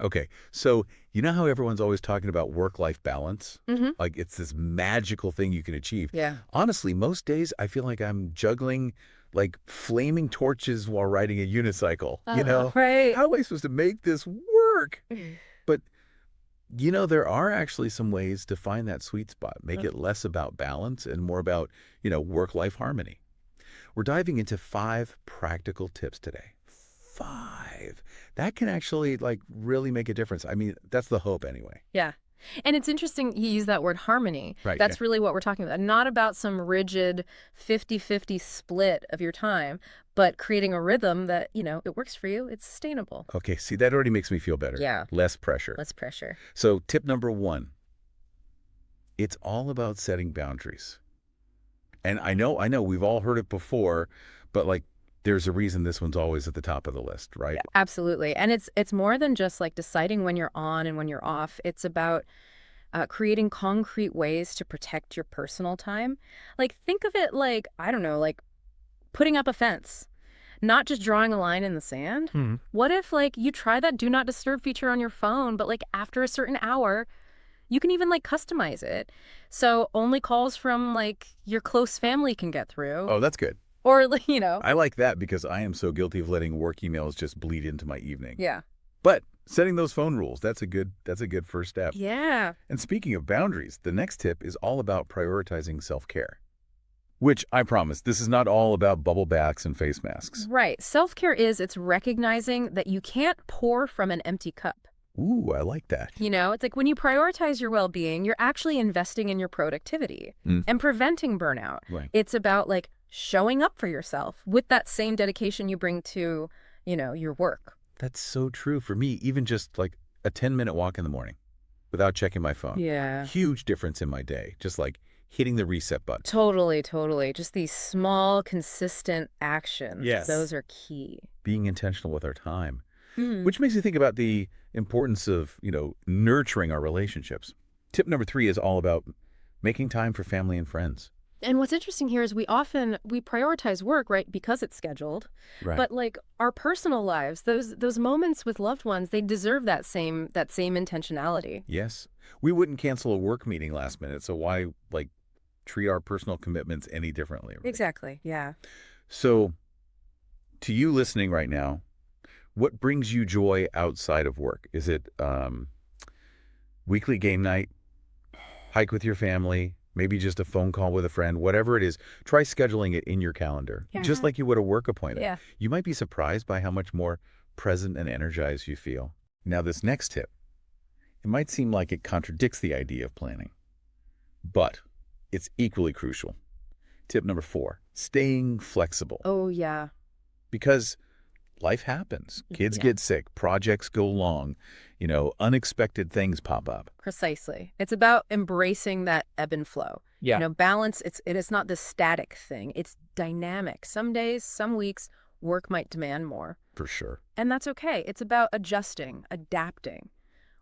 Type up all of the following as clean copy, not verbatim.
Okay, so you know how everyone's always talking about work-life balance? Mm-hmm. Like it's this magical thing you can achieve. Yeah. Honestly, most days I feel like I'm juggling like flaming torches while riding a unicycle. Right. How am I supposed to make this work? But there are actually some ways to find that sweet spot, make it less about balance and more about, work-life harmony. We're diving into 5 practical tips today. 5. That can actually like really make a difference. I mean, that's the hope anyway. Yeah. And it's interesting you use that word harmony. Right. Yeah. That's really what we're talking about. Not about some rigid 50-50 split of your time, but creating a rhythm that, it works for you. It's sustainable. Okay, see, that already makes me feel better. Yeah. Less pressure. Less pressure. So tip number 1, it's all about setting boundaries. And I know we've all heard it before, but like there's a reason this one's always at the top of the list, right? Yeah, absolutely. And it's more than just like deciding when you're on and when you're off. It's about creating concrete ways to protect your personal time. Like think of it like, I don't know, like putting up a fence, not just drawing a line in the sand. What if like you try that do not disturb feature on your phone, but like after a certain hour, you can even like customize it. So only calls from like your close family can get through. Oh, that's good. Or, I like that because I am so guilty of letting work emails just bleed into my evening. Yeah. But setting those phone rules, that's a good first step. Yeah. And speaking of boundaries, the next tip is all about prioritizing self-care. Which I promise, this is not all about bubble baths and face masks. Right. Self-care it's recognizing that you can't pour from an empty cup. Ooh, I like that. It's like when you prioritize your well-being, you're actually investing in your productivity and preventing burnout. Right. It's about like showing up for yourself with that same dedication you bring to, your work. That's so true for me. Even just like a 10-minute walk in the morning without checking my phone. Yeah. Huge difference in my day. Just like hitting the reset button. Totally, totally. Just these small, consistent actions. Yes. Those are key. Being intentional with our time. Which makes me think about the importance of, nurturing our relationships. Tip number 3 is all about making time for family and friends. And what's interesting here is we prioritize work, right, because it's scheduled. Right. But like our personal lives, those moments with loved ones, they deserve that same intentionality. Yes. We wouldn't cancel a work meeting last minute, so why like treat our personal commitments any differently? Right? Exactly. Yeah. So to you listening right now, what brings you joy outside of work? Is it weekly game night, hike with your family, maybe just a phone call with a friend, whatever it is? Try scheduling it in your calendar, just like you would a work appointment. Yeah. You might be surprised by how much more present and energized you feel. Now, this next tip, it might seem like it contradicts the idea of planning, but it's equally crucial. Tip number 4, staying flexible. Oh, yeah. Because life happens. Kids get sick. Projects go long. Unexpected things pop up. Precisely. It's about embracing that ebb and flow. Yeah. Balance, it is not this static thing. It's dynamic. Some days, some weeks, work might demand more. For sure. And that's okay. It's about adjusting, adapting,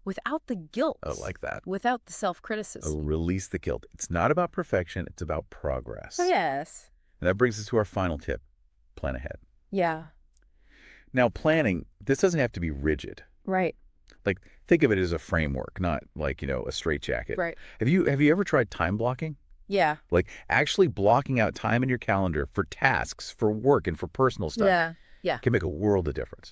without the guilt. I like that. Without the self-criticism. Release the guilt. It's not about perfection. It's about progress. Oh, yes. And that brings us to our final tip. Plan ahead. Yeah. Now, planning, this doesn't have to be rigid. Right. Like, think of it as a framework, not like, a straitjacket. Right. Have you ever tried time blocking? Yeah. Like actually blocking out time in your calendar for tasks, for work, and for personal stuff. Yeah. Yeah. Can make a world of difference.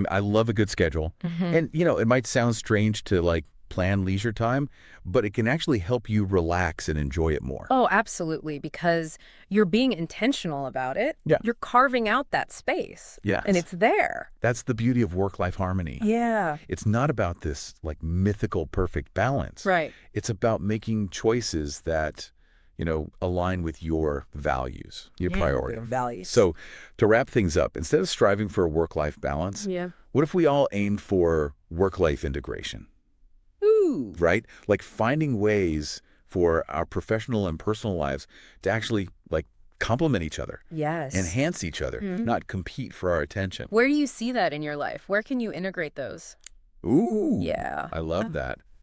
I love a good schedule. And, it might sound strange to like plan leisure time, but it can actually help you relax and enjoy it more. Oh, absolutely. Because you're being intentional about it. Yeah. You're carving out that space. Yes. And it's there. That's the beauty of work-life harmony. Yeah. It's not about this like mythical perfect balance. Right. It's about making choices that, align with your values, your priority. Your values. So to wrap things up, instead of striving for a work-life balance, what if we all aimed for work-life integration? Ooh. Right? Like finding ways for our professional and personal lives to actually like complement each other. Yes. Enhance each other, not compete for our attention. Where do you see that in your life? Where can you integrate those? Ooh. Yeah. I love that.